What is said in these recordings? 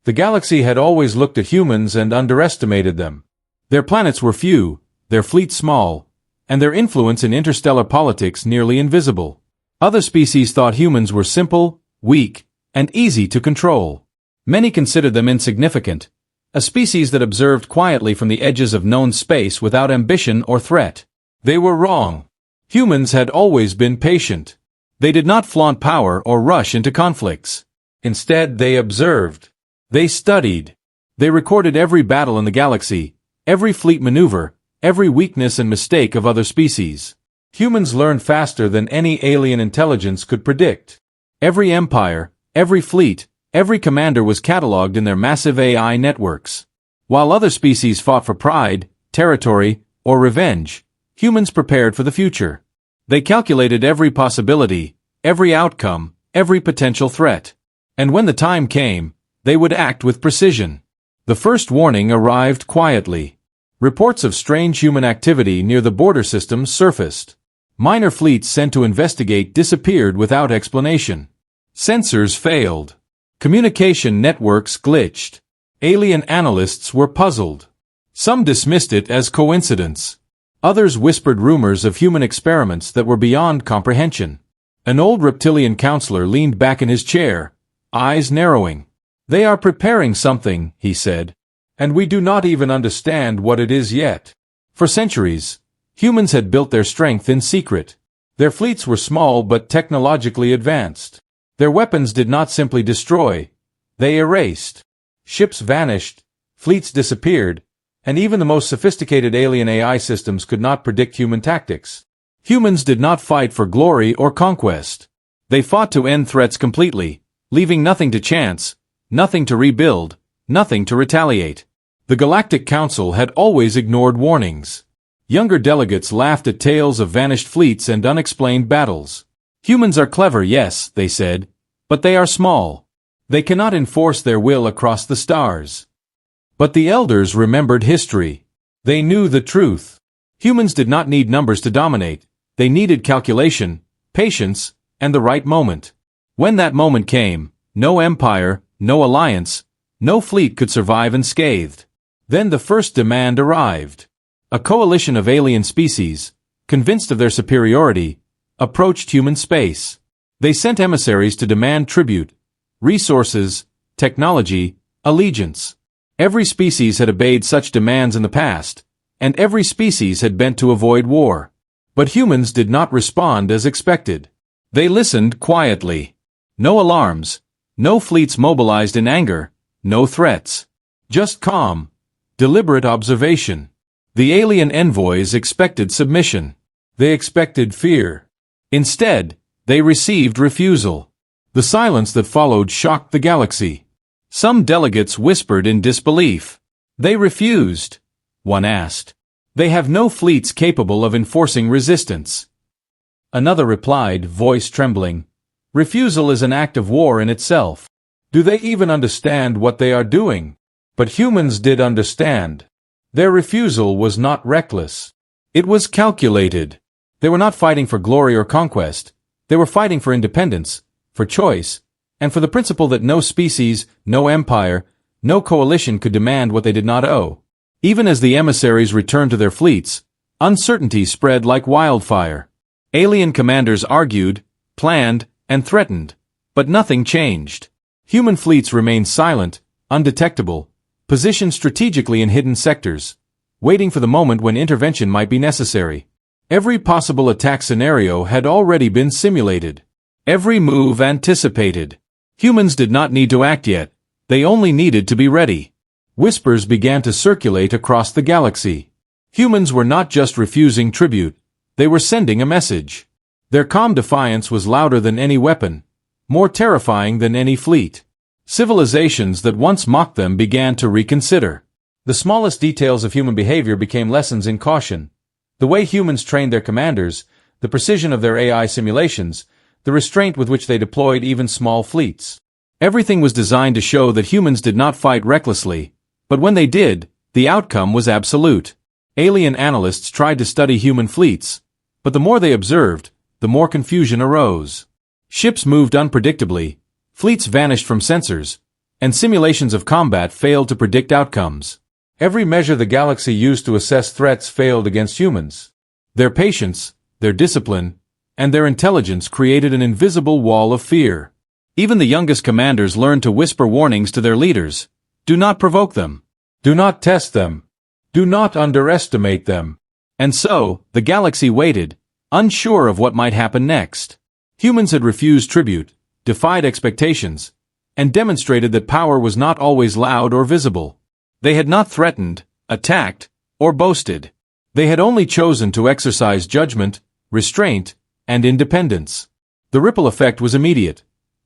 The galaxy had always looked at humans and underestimated them. Their planets were few, their fleet small, and their influence in interstellar politics nearly invisible. Other species thought humans were simple, weak, and easy to control. Many considered them insignificant, a species that observed quietly from the edges of known space without ambition or threat. They were wrong. Humans had always been patient. They did not flaunt power or rush into conflicts. Instead, they observed. They studied. They recorded every battle in the galaxy, every fleet maneuver, every weakness and mistake of other species. Humans learned faster than any alien intelligence could predict. Every empire, every fleet, every commander was catalogued in their massive AI networks. While other species fought for pride, territory, or revenge, humans prepared for the future. They calculated every possibility, every outcome, every potential threat. And when the time came, they would act with precision. The first warning arrived quietly. Reports of strange human activity near the border systems surfaced. Minor fleets sent to investigate disappeared without explanation. Sensors failed. Communication networks glitched. Alien analysts were puzzled. Some dismissed it as coincidence. Others whispered rumors of human experiments that were beyond comprehension. An old reptilian counselor leaned back in his chair, eyes narrowing. "They are preparing something," he said, "and we do not even understand what it is yet." For centuries, humans had built their strength in secret. Their fleets were small but technologically advanced. Their weapons did not simply destroy, they erased. Ships vanished, fleets disappeared, and even the most sophisticated alien AI systems could not predict human tactics. Humans did not fight for glory or conquest. They fought to end threats completely, leaving nothing to chance, nothing to rebuild, nothing to retaliate. The Galactic Council had always ignored warnings. Younger delegates laughed at tales of vanished fleets and unexplained battles. Humans are clever, yes, they said, but they are small. They cannot enforce their will across the stars. But the elders remembered history. They knew the truth. Humans did not need numbers to dominate. They needed calculation, patience, and the right moment. When that moment came, no empire, no alliance, no fleet could survive unscathed. Then the first demand arrived. A coalition of alien species, convinced of their superiority, approached human space. They sent emissaries to demand tribute, resources, technology, allegiance. Every species had obeyed such demands in the past, and every species had bent to avoid war. But humans did not respond as expected. They listened quietly. No alarms, no fleets mobilized in anger, no threats. Just calm, deliberate observation. The alien envoys expected submission. They expected fear. Instead, they received refusal. The silence that followed shocked the galaxy. Some delegates whispered in disbelief. "They refused," one asked. "They have no fleets capable of enforcing resistance." Another replied, voice trembling, "Refusal is an act of war in itself. Do they even understand what they are doing?" But humans did understand. Their refusal was not reckless. It was calculated. They were not fighting for glory or conquest. They were fighting for independence, for choice, and for the principle that no species, no empire, no coalition could demand what they did not owe. Even as the emissaries returned to their fleets, uncertainty spread like wildfire. Alien commanders argued, planned, and threatened, but nothing changed. Human fleets remained silent, undetectable, positioned strategically in hidden sectors, waiting for the moment when intervention might be necessary. Every possible attack scenario had already been simulated. Every move anticipated. Humans did not need to act yet, they only needed to be ready. Whispers began to circulate across the galaxy. Humans were not just refusing tribute, they were sending a message. Their calm defiance was louder than any weapon, more terrifying than any fleet. Civilizations that once mocked them began to reconsider. The smallest details of human behavior became lessons in caution. The way humans trained their commanders, the precision of their AI simulations, the restraint with which they deployed even small fleets. Everything was designed to show that humans did not fight recklessly, but when they did, the outcome was absolute. Alien analysts tried to study human fleets, but the more they observed, the more confusion arose. Ships moved unpredictably, fleets vanished from sensors, and simulations of combat failed to predict outcomes. Every measure the galaxy used to assess threats failed against humans. Their patience, their discipline, and their intelligence created an invisible wall of fear. Even the youngest commanders learned to whisper warnings to their leaders. Do not provoke them. Do not test them. Do not underestimate them. And so, the galaxy waited, unsure of what might happen next. Humans had refused tribute, defied expectations, and demonstrated that power was not always loud or visible. They had not threatened, attacked, or boasted. They had only chosen to exercise judgment, restraint, and independence. The ripple effect was immediate.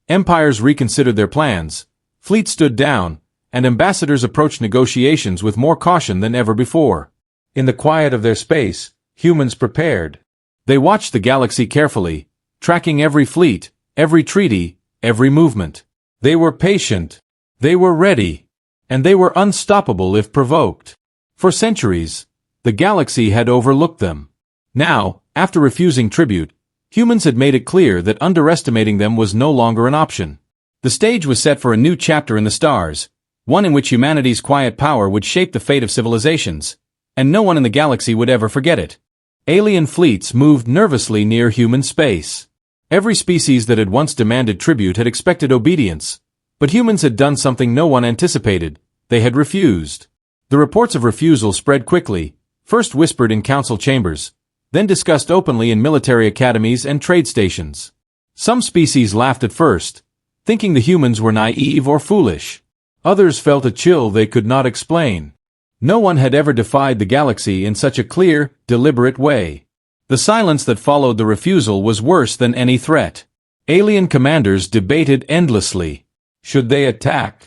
Empires reconsidered their plans, fleets stood down, and ambassadors approached negotiations with more caution than ever before. In the quiet of their space, humans prepared. They watched the galaxy carefully, tracking every fleet, every treaty, every movement. They were patient. They were ready. And they were unstoppable if provoked. For centuries, the galaxy had overlooked them. Now, after refusing tribute, humans had made it clear that underestimating them was no longer an option. The stage was set for a new chapter in the stars, one in which humanity's quiet power would shape the fate of civilizations, and no one in the galaxy would ever forget it. Alien fleets moved nervously near human space. Every species that had once demanded tribute had expected obedience, but humans had done something no one anticipated. They had refused. The reports of refusal spread quickly, first whispered in council chambers, then discussed openly in military academies and trade stations. Some species laughed at first, thinking the humans were naive or foolish. Others felt a chill they could not explain. No one had ever defied the galaxy in such a clear, deliberate way. The silence that followed the refusal was worse than any threat. Alien commanders debated endlessly. Should they attack?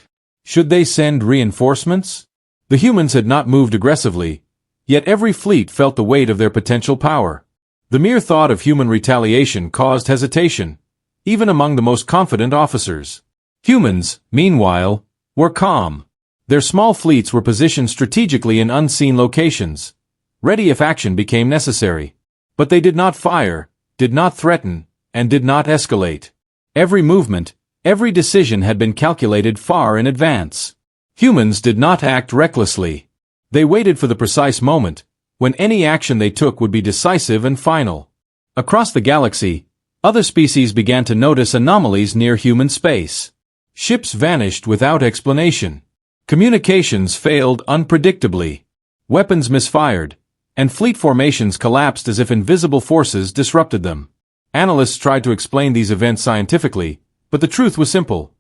Should they send reinforcements? The humans had not moved aggressively, yet every fleet felt the weight of their potential power. The mere thought of human retaliation caused hesitation, even among the most confident officers. Humans, meanwhile, were calm. Their small fleets were positioned strategically in unseen locations, ready if action became necessary. But they did not fire, did not threaten, and did not escalate. Every movement, every decision had been calculated far in advance. Humans did not act recklessly. They waited for the precise moment, when any action they took would be decisive and final. Across the galaxy, other species began to notice anomalies near human space. Ships vanished without explanation. Communications failed unpredictably. Weapons misfired, and fleet formations collapsed as if invisible forces disrupted them. Analysts tried to explain these events scientifically, but the truth was simple.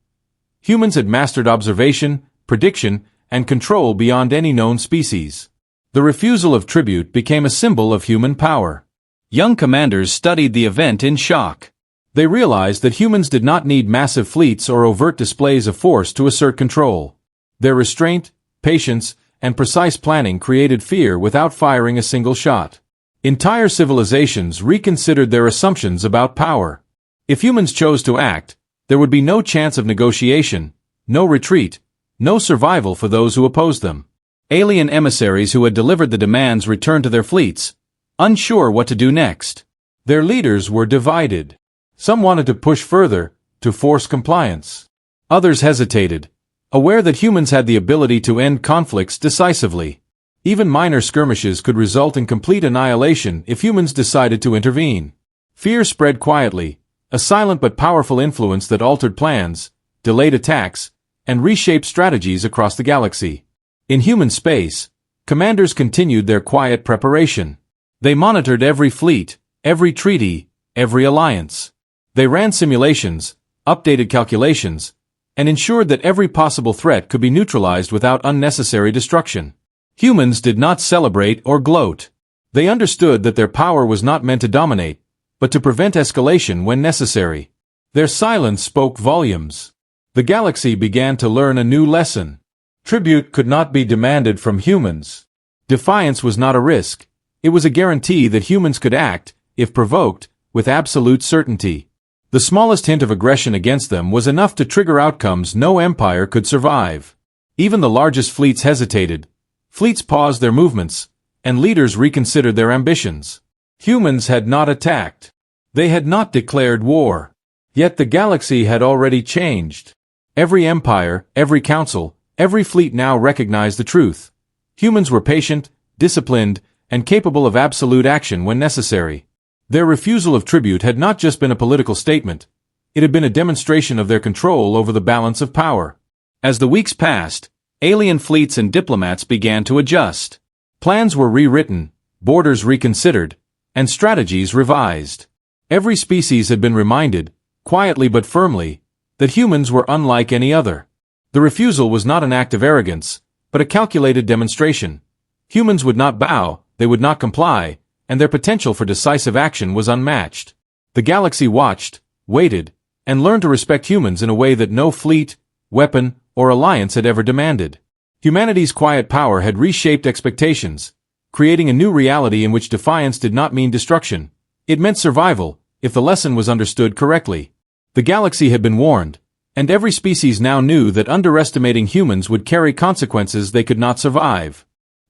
Humans had mastered observation, prediction, and control beyond any known species. The refusal of tribute became a symbol of human power. Young commanders studied the event in shock. They realized that humans did not need massive fleets or overt displays of force to assert control. Their restraint, patience, and precise planning created fear without firing a single shot. Entire civilizations reconsidered their assumptions about power. If humans chose to act, there would be no chance of negotiation, no retreat, no survival for those who opposed them. Alien emissaries who had delivered the demands returned to their fleets, unsure what to do next. Their leaders were divided. Some wanted to push further, to force compliance. Others hesitated, aware that humans had the ability to end conflicts decisively. Even minor skirmishes could result in complete annihilation if humans decided to intervene. Fear spread quietly, a silent but powerful influence that altered plans, delayed attacks, and reshaped strategies across the galaxy. In human space, commanders continued their quiet preparation. They monitored every fleet, every treaty, every alliance. They ran simulations, updated calculations, and ensured that every possible threat could be neutralized without unnecessary destruction. Humans did not celebrate or gloat. They understood that their power was not meant to dominate, but to prevent escalation when necessary. Their silence spoke volumes. The galaxy began to learn a new lesson. Tribute could not be demanded from humans. Defiance was not a risk. It was a guarantee that humans could act, if provoked, with absolute certainty. The smallest hint of aggression against them was enough to trigger outcomes no empire could survive. Even the largest fleets hesitated. Fleets paused their movements, and leaders reconsidered their ambitions. Humans had not attacked. They had not declared war. Yet the galaxy had already changed. Every empire, every council, every fleet now recognized the truth. Humans were patient, disciplined, and capable of absolute action when necessary. Their refusal of tribute had not just been a political statement, it had been a demonstration of their control over the balance of power. As the weeks passed, alien fleets and diplomats began to adjust. Plans were rewritten, borders reconsidered, and strategies revised. Every species had been reminded, quietly but firmly, that humans were unlike any other. The refusal was not an act of arrogance, but a calculated demonstration. Humans would not bow, they would not comply, and their potential for decisive action was unmatched. The galaxy watched, waited, and learned to respect humans in a way that no fleet, weapon, or alliance had ever demanded. Humanity's quiet power had reshaped expectations, creating a new reality in which defiance did not mean destruction. It meant survival, if the lesson was understood correctly. The galaxy had been warned, and every species now knew that underestimating humans would carry consequences they could not survive.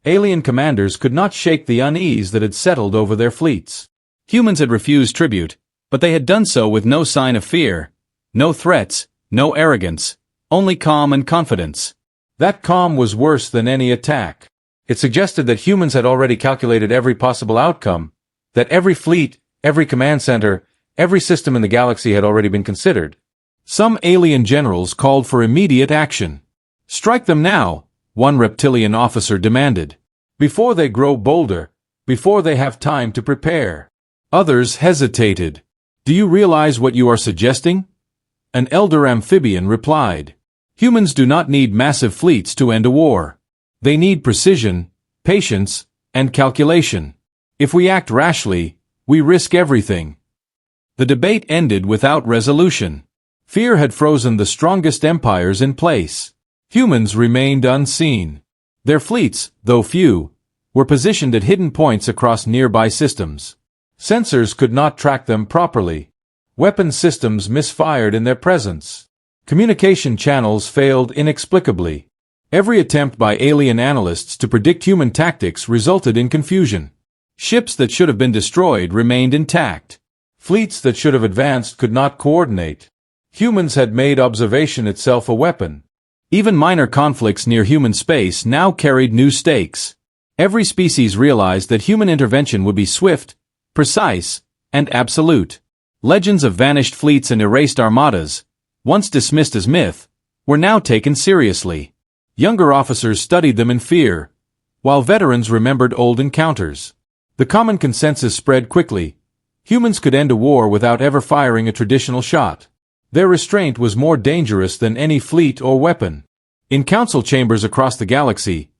Alien commanders could not shake the unease that had settled over their fleets. Humans had refused tribute, but they had done so with no sign of fear, no threats, no arrogance, only calm and confidence. That calm was worse than any attack. It suggested that humans had already calculated every possible outcome, that every fleet, every command center, every system in the galaxy had already been considered. Some alien generals called for immediate action. "Strike them now," one reptilian officer demanded. "Before they grow bolder, before they have time to prepare." Others hesitated. "Do you realize what you are suggesting?" An elder amphibian replied. "Humans do not need massive fleets to end a war. They need precision, patience, and calculation. If we act rashly, we risk everything." The debate ended without resolution. Fear had frozen the strongest empires in place. Humans remained unseen. Their fleets, though few, were positioned at hidden points across nearby systems. Sensors could not track them properly. Weapon systems misfired in their presence. Communication channels failed inexplicably. Every attempt by alien analysts to predict human tactics resulted in confusion. Ships that should have been destroyed remained intact. Fleets that should have advanced could not coordinate. Humans had made observation itself a weapon. Even minor conflicts near human space now carried new stakes. Every species realized that human intervention would be swift, precise, and absolute. Legends of vanished fleets and erased armadas, once dismissed as myth, were now taken seriously. Younger officers studied them in fear, while veterans remembered old encounters. The common consensus spread quickly. Humans could end a war without ever firing a traditional shot. Their restraint was more dangerous than any fleet or weapon. In council chambers across the galaxy,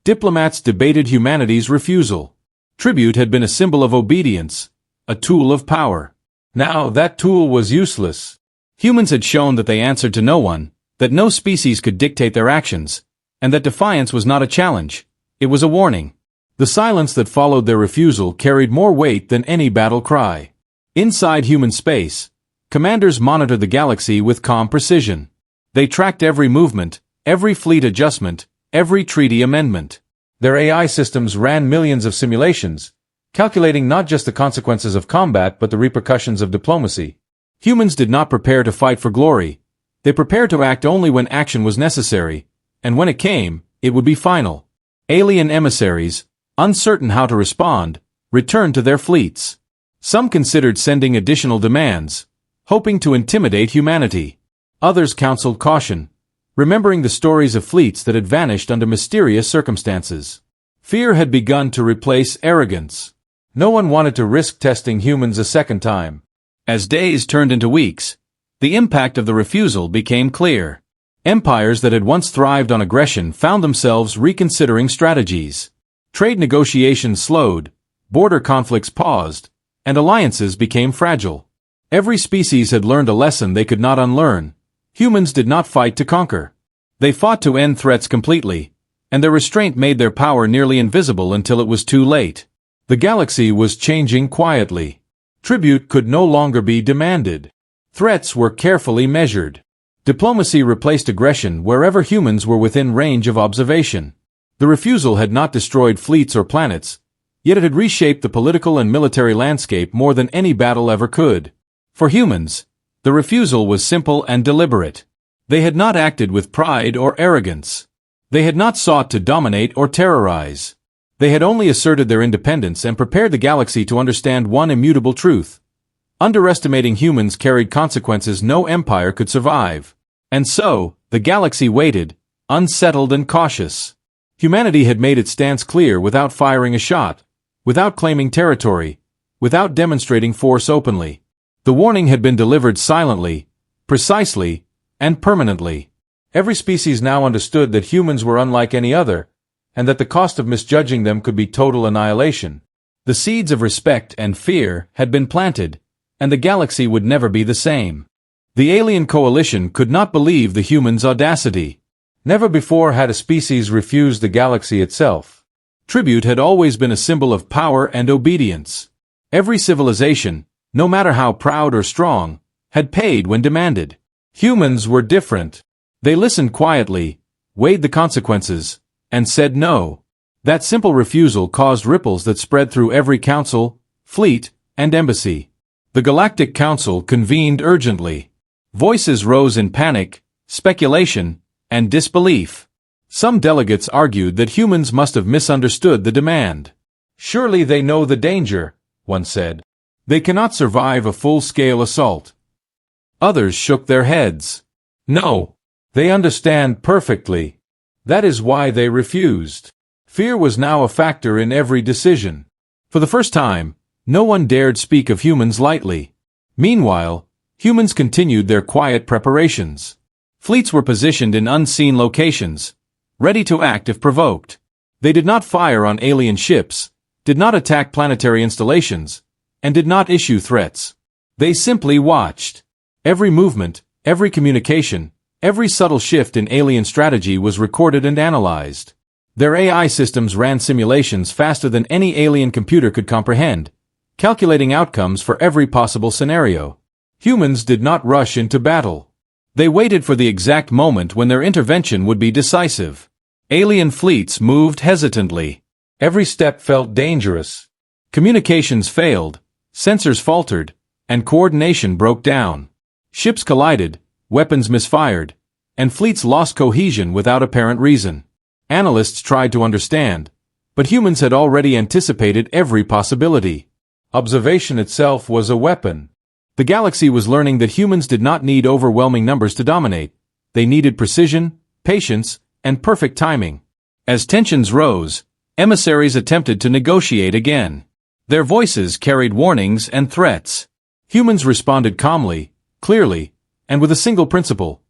diplomats debated humanity's refusal. Tribute had been a symbol of obedience, a tool of power. Now that tool was useless. Humans had shown that they answered to no one, that no species could dictate their actions, and that defiance was not a challenge, it was a warning. The silence that followed their refusal carried more weight than any battle cry. Inside human space, commanders monitored the galaxy with calm precision. They tracked every movement, every fleet adjustment, every treaty amendment. Their AI systems ran millions of simulations, calculating not just the consequences of combat but the repercussions of diplomacy. Humans did not prepare to fight for glory. They prepared to act only when action was necessary, and when it came, it would be final. Alien emissaries, uncertain how to respond, returned to their fleets. Some considered sending additional demands, hoping to intimidate humanity. Others counseled caution, remembering the stories of fleets that had vanished under mysterious circumstances. Fear had begun to replace arrogance. No one wanted to risk testing humans a second time. As days turned into weeks, the impact of the refusal became clear. Empires that had once thrived on aggression found themselves reconsidering strategies. Trade negotiations slowed, border conflicts paused, and alliances became fragile. Every species had learned a lesson they could not unlearn. Humans did not fight to conquer. They fought to end threats completely, and their restraint made their power nearly invisible until it was too late. The galaxy was changing quietly. Tribute could no longer be demanded. Threats were carefully measured. Diplomacy replaced aggression wherever humans were within range of observation. The refusal had not destroyed fleets or planets, yet it had reshaped the political and military landscape more than any battle ever could. For humans, the refusal was simple and deliberate. They had not acted with pride or arrogance. They had not sought to dominate or terrorize. They had only asserted their independence and prepared the galaxy to understand one immutable truth. Underestimating humans carried consequences no empire could survive. And so, the galaxy waited, unsettled and cautious. Humanity had made its stance clear without firing a shot, without claiming territory, without demonstrating force openly. The warning had been delivered silently, precisely, and permanently. Every species now understood that humans were unlike any other, and that the cost of misjudging them could be total annihilation. The seeds of respect and fear had been planted, and the galaxy would never be the same. The alien coalition could not believe the humans' audacity. Never before had a species refused the galaxy itself. Tribute had always been a symbol of power and obedience. Every civilization, no matter how proud or strong, had paid when demanded. Humans were different. They listened quietly, weighed the consequences, and said no. That simple refusal caused ripples that spread through every council, fleet, and embassy. The Galactic Council convened urgently. Voices rose in panic, speculation, and disbelief. Some delegates argued that humans must have misunderstood the demand. Surely they know the danger, one said. They cannot survive a full-scale assault. Others shook their heads. No, they understand perfectly. That is why they refused. Fear was now a factor in every decision. For the first time, no one dared speak of humans lightly. Meanwhile, humans continued their quiet preparations. Fleets were positioned in unseen locations, ready to act if provoked. They did not fire on alien ships, did not attack planetary installations, and did not issue threats. They simply watched. Every movement, every communication, every subtle shift in alien strategy was recorded and analyzed. Their AI systems ran simulations faster than any alien computer could comprehend, calculating outcomes for every possible scenario. Humans did not rush into battle. They waited for the exact moment when their intervention would be decisive. Alien fleets moved hesitantly. Every step felt dangerous. Communications failed, sensors faltered, and coordination broke down. Ships collided, weapons misfired, and fleets lost cohesion without apparent reason. Analysts tried to understand, but humans had already anticipated every possibility. Observation itself was a weapon. The galaxy was learning that humans did not need overwhelming numbers to dominate. They needed precision, patience, and perfect timing. As tensions rose, emissaries attempted to negotiate again. Their voices carried warnings and threats. Humans responded calmly, clearly, and with a single principle.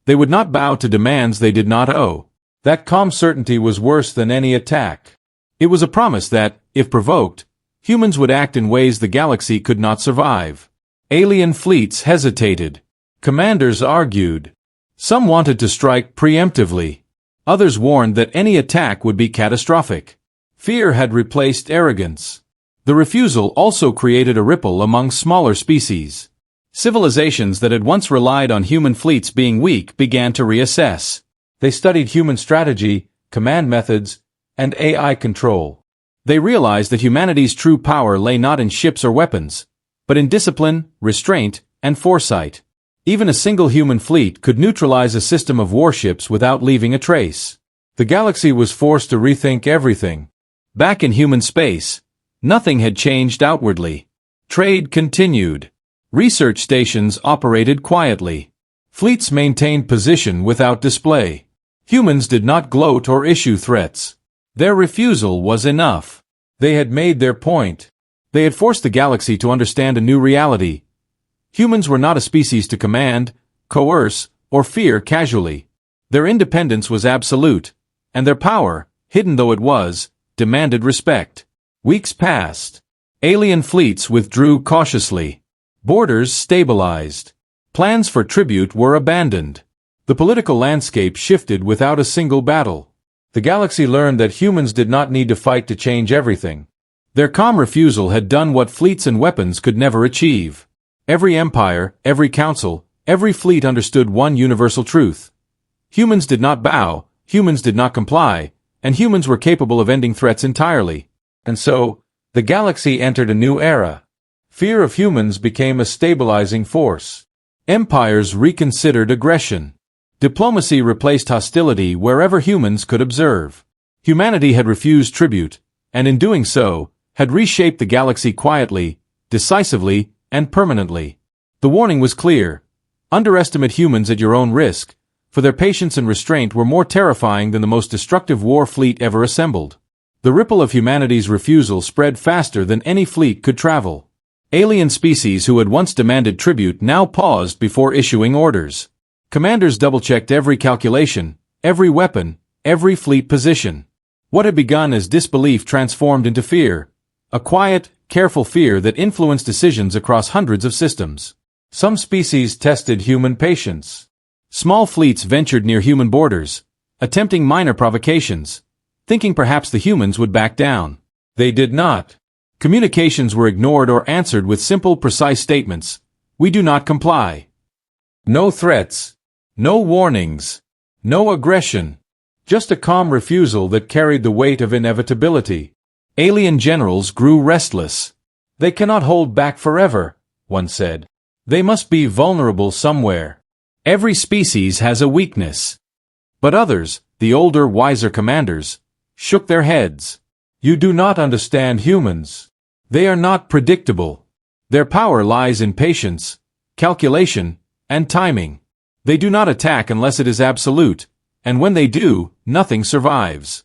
They would not bow to demands they did not owe. That calm certainty was worse than any attack. It was a promise that, if provoked, humans would act in ways the galaxy could not survive. Alien fleets hesitated. Commanders argued. Some wanted to strike preemptively. Others warned that any attack would be catastrophic. Fear had replaced arrogance. The refusal also created a ripple among smaller species. Civilizations that had once relied on human fleets being weak began to reassess. They studied human strategy, command methods, and AI control. They realized that humanity's true power lay not in ships or weapons, but in discipline, restraint, and foresight. Even a single human fleet could neutralize a system of warships without leaving a trace. The galaxy was forced to rethink everything. Back in human space, nothing had changed outwardly. Trade continued. Research stations operated quietly. Fleets maintained position without display. Humans did not gloat or issue threats. Their refusal was enough. They had made their point. They had forced the galaxy to understand a new reality. Humans were not a species to command, coerce, or fear casually. Their independence was absolute, and their power, hidden though it was, demanded respect. Weeks passed. Alien fleets withdrew cautiously. Borders stabilized. Plans for tribute were abandoned. The political landscape shifted without a single battle. The galaxy learned that humans did not need to fight to change everything. Their calm refusal had done what fleets and weapons could never achieve. Every empire, every council, every fleet understood one universal truth. Humans did not bow, humans did not comply, and humans were capable of ending threats entirely. And so, the galaxy entered a new era. Fear of humans became a stabilizing force. Empires reconsidered aggression. Diplomacy replaced hostility wherever humans could observe. Humanity had refused tribute, and in doing so, had reshaped the galaxy quietly, decisively, and permanently. The warning was clear. Underestimate humans at your own risk, for their patience and restraint were more terrifying than the most destructive war fleet ever assembled. The ripple of humanity's refusal spread faster than any fleet could travel. Alien species who had once demanded tribute now paused before issuing orders. Commanders double-checked every calculation, every weapon, every fleet position. What had begun as disbelief transformed into fear. A quiet, careful fear that influenced decisions across hundreds of systems. Some species tested human patience. Small fleets ventured near human borders, attempting minor provocations, thinking perhaps the humans would back down. They did not. Communications were ignored or answered with simple, precise statements. We do not comply. No threats. No warnings. No aggression. Just a calm refusal that carried the weight of inevitability. Alien generals grew restless. They cannot hold back forever, one said. They must be vulnerable somewhere. Every species has a weakness. But others, the older, wiser commanders, shook their heads. You do not understand humans. They are not predictable. Their power lies in patience, calculation, and timing. They do not attack unless it is absolute, and when they do, nothing survives.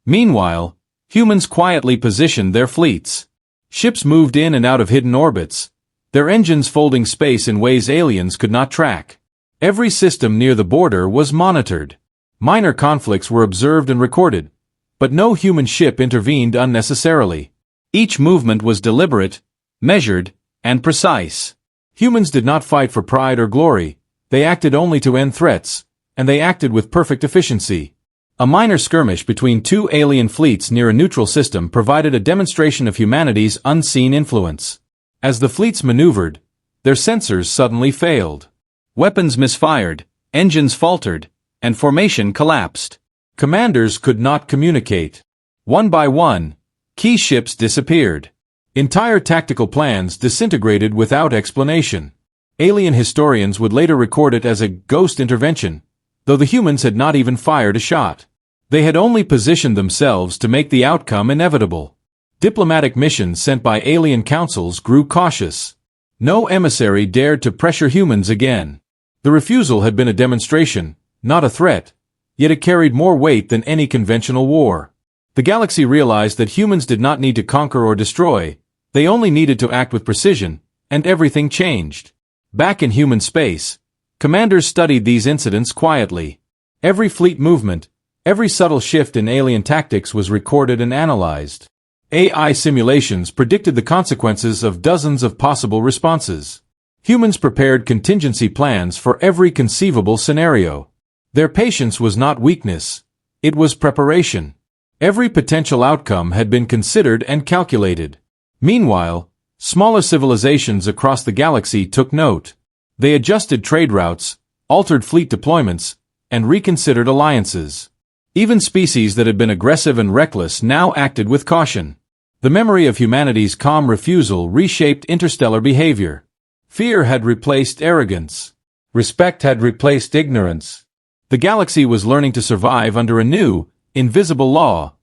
Meanwhile, humans quietly positioned their fleets. Ships moved in and out of hidden orbits, their engines folding space in ways aliens could not track. Every system near the border was monitored. Minor conflicts were observed and recorded, but no human ship intervened unnecessarily. Each movement was deliberate, measured, and precise. Humans did not fight for pride or glory. They acted only to end threats, and they acted with perfect efficiency. A minor skirmish between two alien fleets near a neutral system provided a demonstration of humanity's unseen influence. As the fleets maneuvered, their sensors suddenly failed. Weapons misfired, engines faltered, and formation collapsed. Commanders could not communicate. One by one, key ships disappeared. Entire tactical plans disintegrated without explanation. Alien historians would later record it as a ghost intervention, though the humans had not even fired a shot. They had only positioned themselves to make the outcome inevitable. Diplomatic missions sent by alien councils grew cautious. No emissary dared to pressure humans again. The refusal had been a demonstration, not a threat, yet it carried more weight than any conventional war. The galaxy realized that humans did not need to conquer or destroy, they only needed to act with precision, and everything changed. Back in human space, commanders studied these incidents quietly. Every fleet movement, every subtle shift in alien tactics was recorded and analyzed. AI simulations predicted the consequences of dozens of possible responses. Humans prepared contingency plans for every conceivable scenario. Their patience was not weakness, it was preparation. Every potential outcome had been considered and calculated. Meanwhile, smaller civilizations across the galaxy took note. They adjusted trade routes, altered fleet deployments, and reconsidered alliances. Even species that had been aggressive and reckless now acted with caution. The memory of humanity's calm refusal reshaped interstellar behavior. Fear had replaced arrogance. Respect had replaced ignorance. The galaxy was learning to survive under a new, invisible law.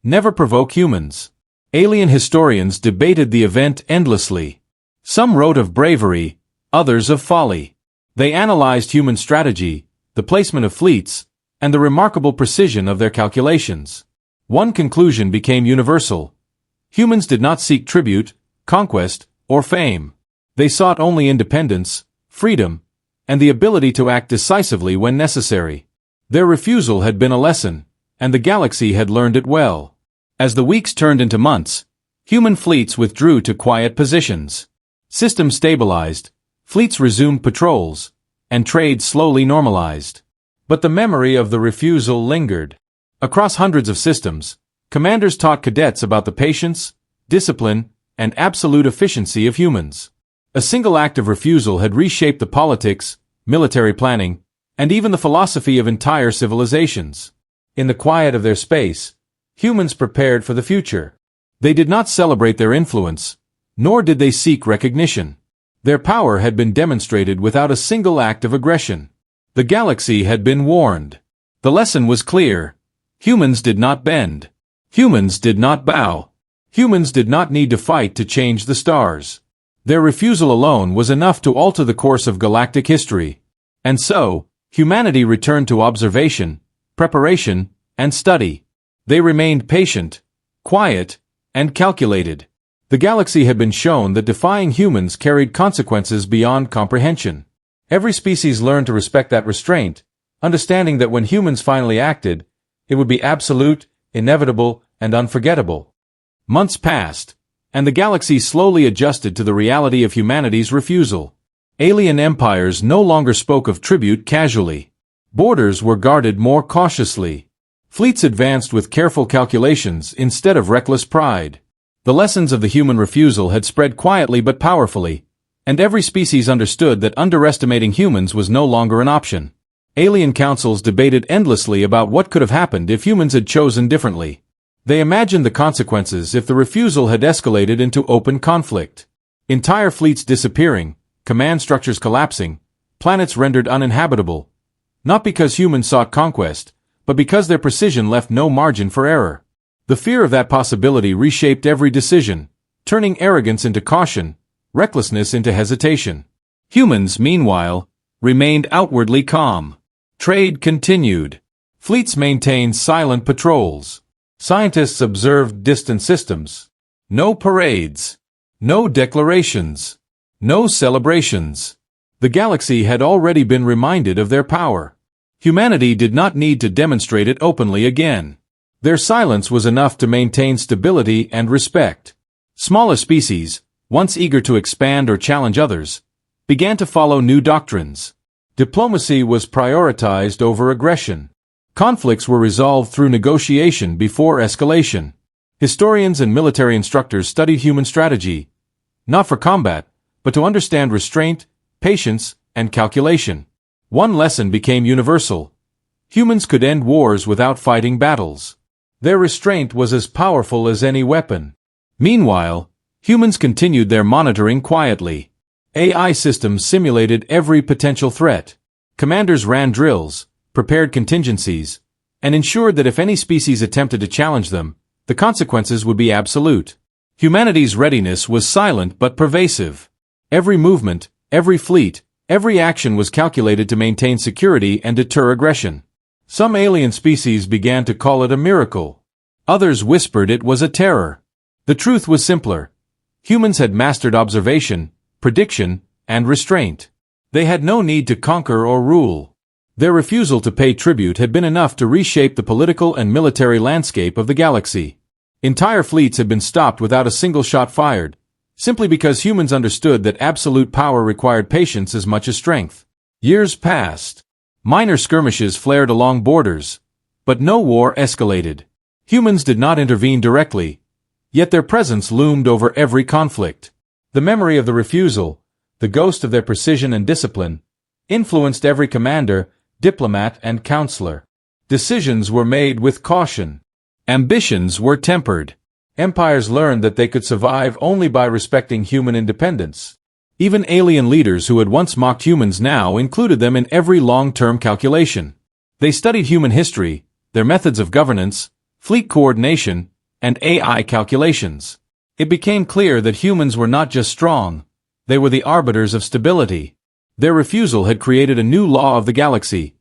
Never provoke humans. Alien historians debated the event endlessly. Some wrote of bravery, others of folly. They analyzed human strategy, the placement of fleets, and the remarkable precision of their calculations. One conclusion became universal. Humans did not seek tribute, conquest, or fame. They sought only independence, freedom, and the ability to act decisively when necessary. Their refusal had been a lesson, and the galaxy had learned it well. As the weeks turned into months, human fleets withdrew to quiet positions. Systems stabilized, fleets resumed patrols, and trade slowly normalized. But the memory of the refusal lingered. Across hundreds of systems, commanders taught cadets about the patience, discipline, and absolute efficiency of humans. A single act of refusal had reshaped the politics, military planning, and even the philosophy of entire civilizations. In the quiet of their space, humans prepared for the future. They did not celebrate their influence, nor did they seek recognition. Their power had been demonstrated without a single act of aggression. The galaxy had been warned. The lesson was clear. Humans did not bend. Humans did not bow. Humans did not need to fight to change the stars. Their refusal alone was enough to alter the course of galactic history. And so, humanity returned to observation, preparation, and study. They remained patient, quiet, and calculated. The galaxy had been shown that defying humans carried consequences beyond comprehension. Every species learned to respect that restraint, understanding that when humans finally acted, it would be absolute, inevitable, and unforgettable. Months passed, and the galaxy slowly adjusted to the reality of humanity's refusal. Alien empires no longer spoke of tribute casually. Borders were guarded more cautiously. Fleets advanced with careful calculations instead of reckless pride. The lessons of the human refusal had spread quietly but powerfully, and every species understood that underestimating humans was no longer an option. Alien councils debated endlessly about what could have happened if humans had chosen differently. They imagined the consequences if the refusal had escalated into open conflict. Entire fleets disappearing, command structures collapsing, planets rendered uninhabitable. Not because humans sought conquest, but because their precision left no margin for error. The fear of that possibility reshaped every decision, turning arrogance into caution, recklessness into hesitation. Humans, meanwhile, remained outwardly calm. Trade continued. Fleets maintained silent patrols. Scientists observed distant systems. No parades. No declarations. No celebrations. The galaxy had already been reminded of their power. Humanity did not need to demonstrate it openly again. Their silence was enough to maintain stability and respect. Smaller species, once eager to expand or challenge others, began to follow new doctrines. Diplomacy was prioritized over aggression. Conflicts were resolved through negotiation before escalation. Historians and military instructors studied human strategy, not for combat, but to understand restraint, patience, and calculation. One lesson became universal. Humans could end wars without fighting battles. Their restraint was as powerful as any weapon. Meanwhile, humans continued their monitoring quietly. AI systems simulated every potential threat. Commanders ran drills, prepared contingencies, and ensured that if any species attempted to challenge them, the consequences would be absolute. Humanity's readiness was silent but pervasive. Every movement, every fleet, every action was calculated to maintain security and deter aggression. Some alien species began to call it a miracle. Others whispered it was a terror. The truth was simpler. Humans had mastered observation, prediction, and restraint. They had no need to conquer or rule. Their refusal to pay tribute had been enough to reshape the political and military landscape of the galaxy. Entire fleets had been stopped without a single shot fired, simply because humans understood that absolute power required patience as much as strength. Years passed. Minor skirmishes flared along borders, but no war escalated. Humans did not intervene directly, yet their presence loomed over every conflict. The memory of the refusal, the ghost of their precision and discipline, influenced every commander, diplomat, and counselor. Decisions were made with caution. Ambitions were tempered. Empires learned that they could survive only by respecting human independence. Even alien leaders who had once mocked humans now included them in every long-term calculation. They studied human history, their methods of governance, fleet coordination, and AI calculations. It became clear that humans were not just strong, they were the arbiters of stability. Their refusal had created a new law of the galaxy: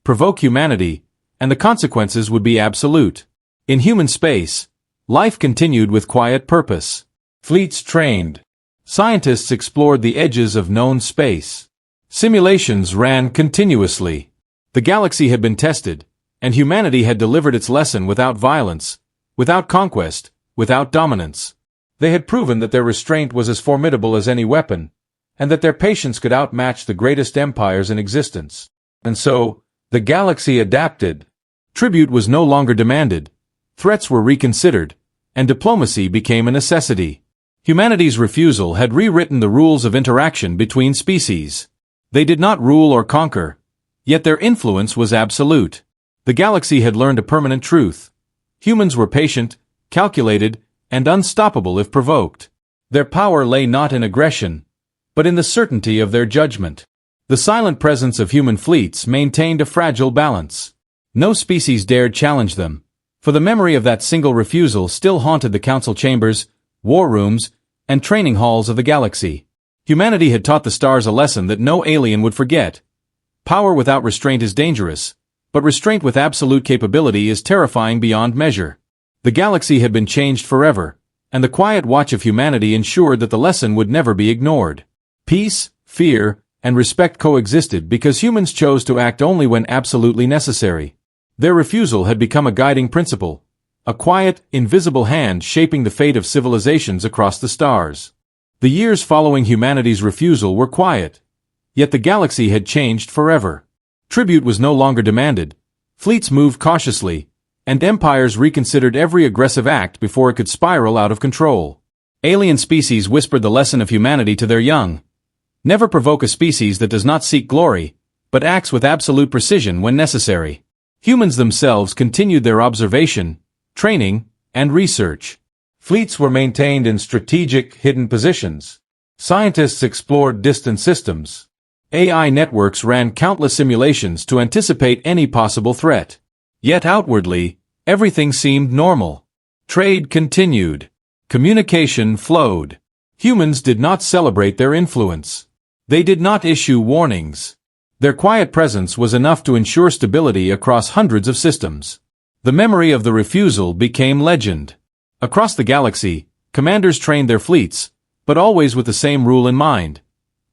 provoke humanity, and the consequences would be absolute. In human space, life continued with quiet purpose. Fleets trained. Scientists explored the edges of known space. Simulations ran continuously. The galaxy had been tested, and humanity had delivered its lesson without violence, without conquest, without dominance. They had proven that their restraint was as formidable as any weapon, and that their patience could outmatch the greatest empires in existence. And so, the galaxy adapted. Tribute was no longer demanded, threats were reconsidered, and diplomacy became a necessity. Humanity's refusal had rewritten the rules of interaction between species. They did not rule or conquer, yet their influence was absolute. The galaxy had learned a permanent truth. Humans were patient, calculated, and unstoppable if provoked. Their power lay not in aggression, but in the certainty of their judgment. The silent presence of human fleets maintained a fragile balance. No species dared challenge them, for the memory of that single refusal still haunted the council chambers, war rooms, and training halls of the galaxy. Humanity had taught the stars a lesson that no alien would forget. Power without restraint is dangerous, but restraint with absolute capability is terrifying beyond measure. The galaxy had been changed forever, and the quiet watch of humanity ensured that the lesson would never be ignored. Peace, fear, and respect coexisted because humans chose to act only when absolutely necessary. Their refusal had become a guiding principle, a quiet, invisible hand shaping the fate of civilizations across the stars. The years following humanity's refusal were quiet, yet the galaxy had changed forever. Tribute was no longer demanded, fleets moved cautiously, and empires reconsidered every aggressive act before it could spiral out of control. Alien species whispered the lesson of humanity to their young. Never provoke a species that does not seek glory, but acts with absolute precision when necessary. Humans themselves continued their observation, training, and research. Fleets were maintained in strategic, hidden positions. Scientists explored distant systems. AI networks ran countless simulations to anticipate any possible threat. Yet outwardly, everything seemed normal. Trade continued. Communication flowed. Humans did not celebrate their influence. They did not issue warnings. Their quiet presence was enough to ensure stability across hundreds of systems. The memory of the refusal became legend. Across the galaxy, commanders trained their fleets, but always with the same rule in mind.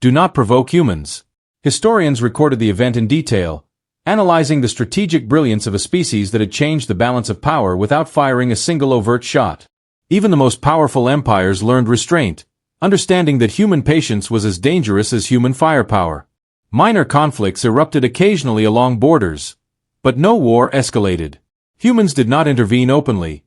Do not provoke humans. Historians recorded the event in detail, analyzing the strategic brilliance of a species that had changed the balance of power without firing a single overt shot. Even the most powerful empires learned restraint, understanding that human patience was as dangerous as human firepower. Minor conflicts erupted occasionally along borders, but no war escalated. Humans did not intervene openly,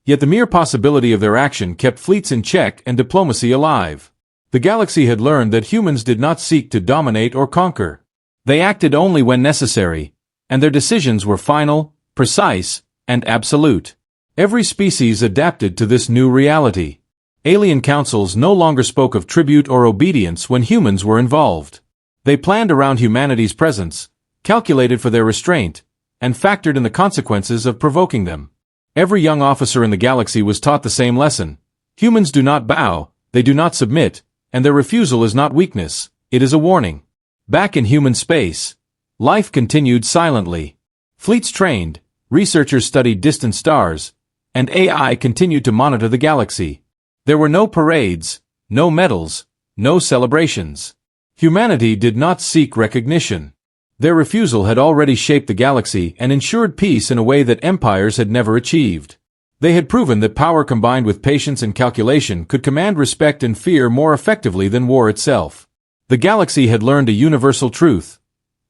yet the mere possibility of their action kept fleets in check and diplomacy alive. The galaxy had learned that humans did not seek to dominate or conquer. They acted only when necessary, and their decisions were final, precise, and absolute. Every species adapted to this new reality. Alien councils no longer spoke of tribute or obedience when humans were involved. They planned around humanity's presence, calculated for their restraint, and factored in the consequences of provoking them. Every young officer in the galaxy was taught the same lesson. Humans do not bow, they do not submit, and their refusal is not weakness, it is a warning. Back in human space, life continued silently. Fleets trained, researchers studied distant stars, and AI continued to monitor the galaxy. There were no parades, no medals, no celebrations. Humanity did not seek recognition. Their refusal had already shaped the galaxy and ensured peace in a way that empires had never achieved. They had proven that power combined with patience and calculation could command respect and fear more effectively than war itself. The galaxy had learned a universal truth.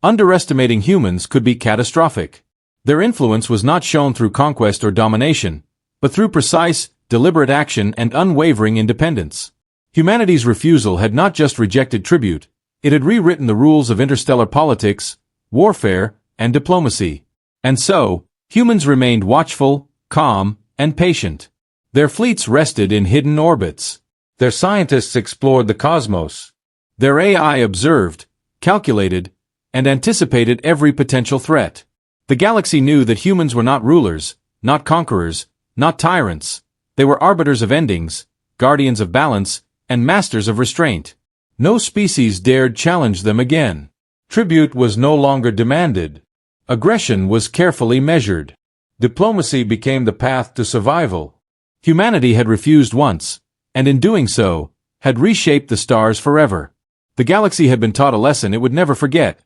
Underestimating humans could be catastrophic. Their influence was not shown through conquest or domination, but through precise, deliberate action and unwavering independence. Humanity's refusal had not just rejected tribute, it had rewritten the rules of interstellar politics, warfare, and diplomacy. And so, humans remained watchful, calm, and patient. Their fleets rested in hidden orbits. Their scientists explored the cosmos. Their AI observed, calculated, and anticipated every potential threat. The galaxy knew that humans were not rulers, not conquerors, not tyrants. They were arbiters of endings, guardians of balance, and masters of restraint. No species dared challenge them again. Tribute was no longer demanded. Aggression was carefully measured. Diplomacy became the path to survival. Humanity had refused once, and in doing so, had reshaped the stars forever. The galaxy had been taught a lesson it would never forget.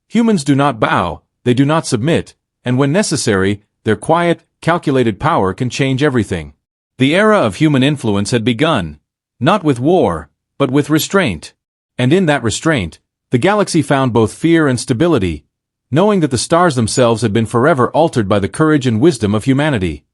Humans do not bow, they do not submit, and when necessary, their quiet, calculated power can change everything. The era of human influence had begun, not with war, but with restraint. And in that restraint, the galaxy found both fear and stability, knowing that the stars themselves had been forever altered by the courage and wisdom of humanity.